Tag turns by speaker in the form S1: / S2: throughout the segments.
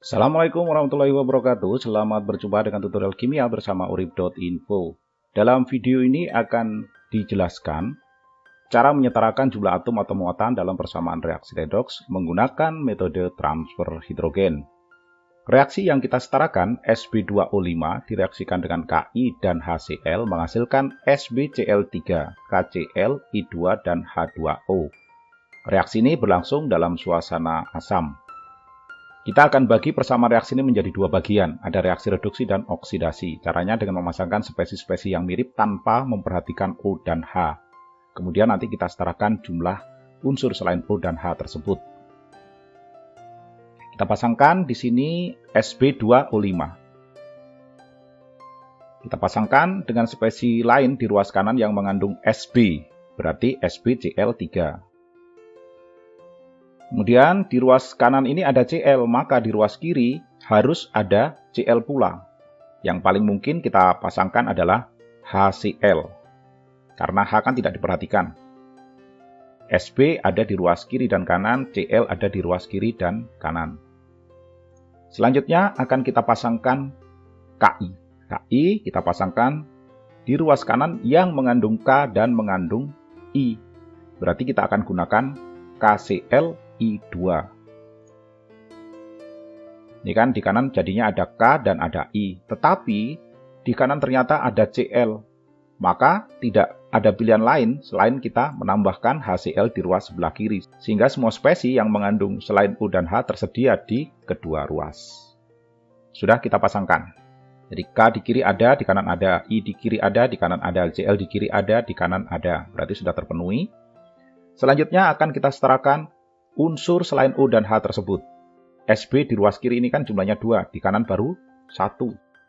S1: Assalamualaikum warahmatullahi wabarakatuh. Selamat berjumpa dengan tutorial kimia bersama urip.info. Dalam video ini akan dijelaskan cara menyetarakan jumlah atom atau muatan dalam persamaan reaksi redoks menggunakan metode transfer hidrogen. Reaksi yang kita setarakan Sb2O5 direaksikan dengan Ki dan HCl menghasilkan SbCl3, KCl, I2, dan H2O. Reaksi ini berlangsung dalam suasana asam. Kita akan bagi persamaan reaksi ini menjadi dua bagian, ada reaksi reduksi dan oksidasi. Caranya dengan memasangkan spesies-spesies yang mirip tanpa memperhatikan O dan H. Kemudian nanti kita setarakan jumlah unsur selain O dan H tersebut. Kita pasangkan di sini Sb2O5. Kita pasangkan dengan spesies lain di ruas kanan yang mengandung Sb, berarti SbCl3. Kemudian di ruas kanan ini ada Cl, maka di ruas kiri harus ada Cl pula. Yang paling mungkin kita pasangkan adalah HCl, karena H kan tidak diperhatikan. Sb ada di ruas kiri dan kanan, Cl ada di ruas kiri dan kanan. Selanjutnya akan kita pasangkan Ki. Ki kita pasangkan di ruas kanan yang mengandung K dan mengandung I. Berarti kita akan gunakan KCl I2. Ini kan di kanan jadinya ada K dan ada I. Tetapi di kanan ternyata ada Cl. Maka tidak ada pilihan lain selain kita menambahkan HCl di ruas sebelah kiri. Sehingga semua spesies yang mengandung selain O dan H tersedia di kedua ruas. Sudah kita pasangkan. Jadi K di kiri ada, di kanan ada. I di kiri ada, di kanan ada. Cl di kiri ada, di kanan ada. Berarti sudah terpenuhi. Selanjutnya akan kita setarakan unsur selain O dan H tersebut. Sb di ruas kiri ini kan jumlahnya 2, di kanan baru 1.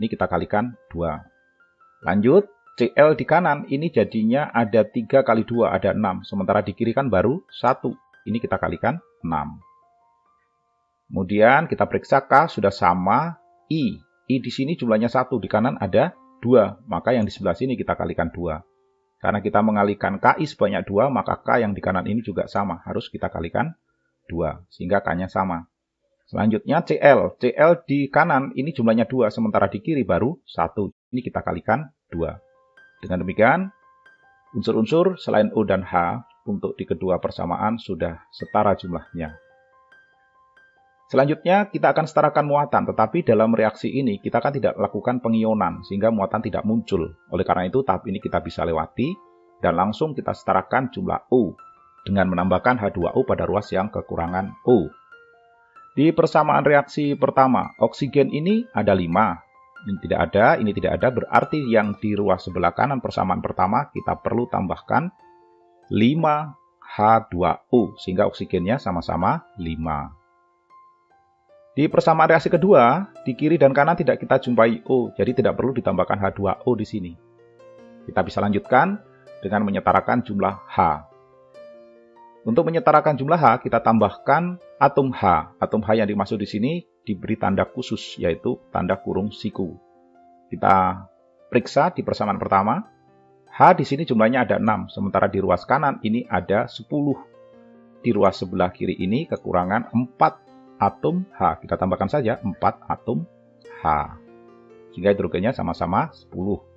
S1: Ini kita kalikan 2. Lanjut, Cl di kanan ini jadinya ada 3 kali 2, ada 6. Sementara di kiri kan baru 1. Ini kita kalikan 6. Kemudian kita periksa K sudah sama I. I di sini jumlahnya 1, di kanan ada 2. Maka yang di sebelah sini kita kalikan 2. Karena kita mengalihkan Ki sebanyak 2, maka K yang di kanan ini juga sama. Harus kita kalikan 2, sehingga K-nya sama. Selanjutnya Cl. Cl di kanan ini jumlahnya 2, sementara di kiri baru 1. Ini kita kalikan 2. Dengan demikian, unsur-unsur selain O dan H untuk di kedua persamaan sudah setara jumlahnya. Selanjutnya kita akan setarakan muatan, tetapi dalam reaksi ini kita kan tidak lakukan pengionan, sehingga muatan tidak muncul. Oleh karena itu tahap ini kita bisa lewati, dan langsung kita setarakan jumlah O, dengan menambahkan H2O pada ruas yang kekurangan O. Di persamaan reaksi pertama, oksigen ini ada 5. Ini tidak ada, berarti yang di ruas sebelah kanan persamaan pertama kita perlu tambahkan 5 H2O, sehingga oksigennya sama-sama 5. Di persamaan reaksi kedua, di kiri dan kanan tidak kita jumpai O, jadi tidak perlu ditambahkan H2O di sini. Kita bisa lanjutkan dengan menyetarakan jumlah H. Untuk menyetarakan jumlah H, kita tambahkan atom H. Atom H yang dimaksud di sini diberi tanda khusus, yaitu tanda kurung siku. Kita periksa di persamaan pertama, H di sini jumlahnya ada 6, sementara di ruas kanan ini ada 10. Di ruas sebelah kiri ini kekurangan 4 atom H. Kita tambahkan saja 4 atom H. Sehingga hidrogennya sama-sama 10.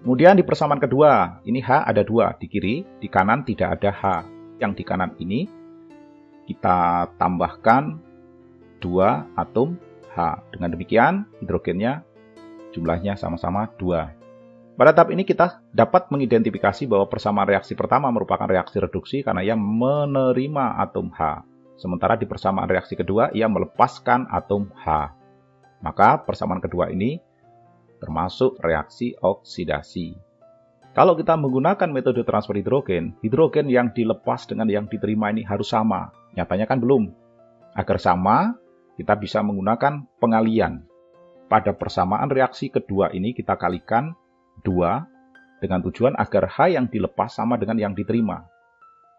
S1: Kemudian di persamaan kedua, ini H ada 2 di kiri, di kanan tidak ada H. Yang di kanan ini kita tambahkan 2 atom H. Dengan demikian hidrogennya jumlahnya sama-sama 2. Pada tahap ini kita dapat mengidentifikasi bahwa persamaan reaksi pertama merupakan reaksi reduksi karena ia menerima atom H. Sementara di persamaan reaksi kedua, ia melepaskan atom H. Maka persamaan kedua ini termasuk reaksi oksidasi. Kalau kita menggunakan metode transfer hidrogen, hidrogen yang dilepas dengan yang diterima ini harus sama. Nyatanya kan belum. Agar sama, kita bisa menggunakan pengalian. Pada persamaan reaksi kedua ini kita kalikan 2 dengan tujuan agar H yang dilepas sama dengan yang diterima.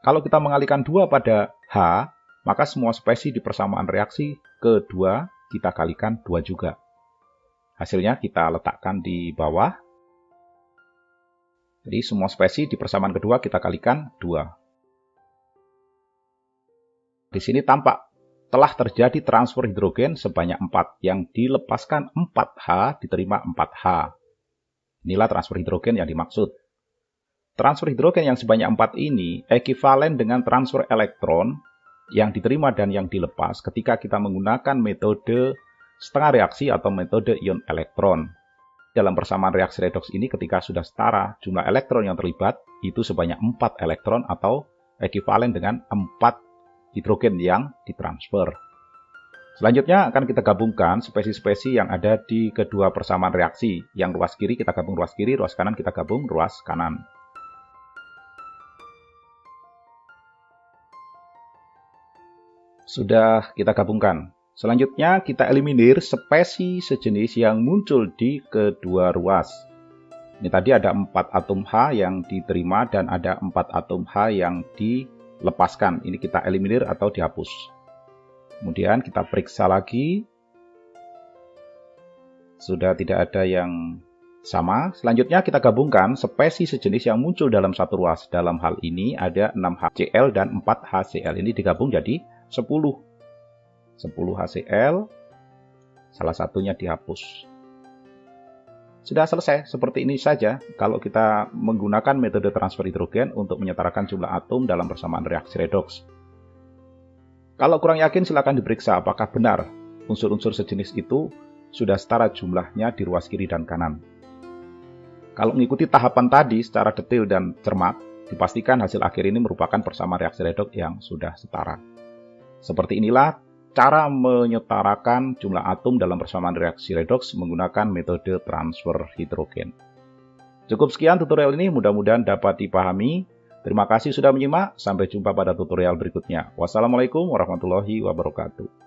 S1: Kalau kita mengalihkan 2 pada H, maka semua spesies di persamaan reaksi kedua kita kalikan 2 juga. Hasilnya kita letakkan di bawah. Jadi semua spesies di persamaan kedua kita kalikan 2. Di sini tampak telah terjadi transfer hidrogen sebanyak 4, yang dilepaskan 4H, diterima 4H. Inilah transfer hidrogen yang dimaksud. Transfer hidrogen yang sebanyak 4 ini ekivalen dengan transfer elektron yang diterima dan yang dilepas ketika kita menggunakan metode setengah reaksi atau metode ion elektron. Dalam persamaan reaksi redoks ini ketika sudah setara jumlah elektron yang terlibat itu sebanyak 4 elektron atau ekivalen dengan 4 hidrogen yang ditransfer. Selanjutnya akan kita gabungkan spesi-spesi yang ada di kedua persamaan reaksi. Yang ruas kiri kita gabung ruas kiri, ruas kanan kita gabung ruas kanan. Sudah kita gabungkan. Selanjutnya kita eliminir spesi sejenis yang muncul di kedua ruas. Ini tadi ada 4 atom H yang diterima dan ada 4 atom H yang dilepaskan. Ini kita eliminir atau dihapus. Kemudian kita periksa lagi. Sudah tidak ada yang sama. Selanjutnya kita gabungkan spesi sejenis yang muncul dalam satu ruas. Dalam hal ini ada 6HCl dan 4HCl. Ini digabung jadi 10 HCl, salah satunya dihapus. Sudah selesai, seperti ini saja kalau kita menggunakan metode transfer hidrogen untuk menyetarakan jumlah atom dalam persamaan reaksi redoks. Kalau kurang yakin silakan diperiksa apakah benar unsur-unsur sejenis itu sudah setara jumlahnya di ruas kiri dan kanan. Kalau mengikuti tahapan tadi secara detail dan cermat, dipastikan hasil akhir ini merupakan persamaan reaksi redoks yang sudah setara. Seperti inilah cara menyetarakan jumlah atom dalam persamaan reaksi redoks menggunakan metode transfer hidrogen. Cukup sekian tutorial ini, mudah-mudahan dapat dipahami. Terima kasih sudah menyimak, sampai jumpa pada tutorial berikutnya. Wassalamualaikum warahmatullahi wabarakatuh.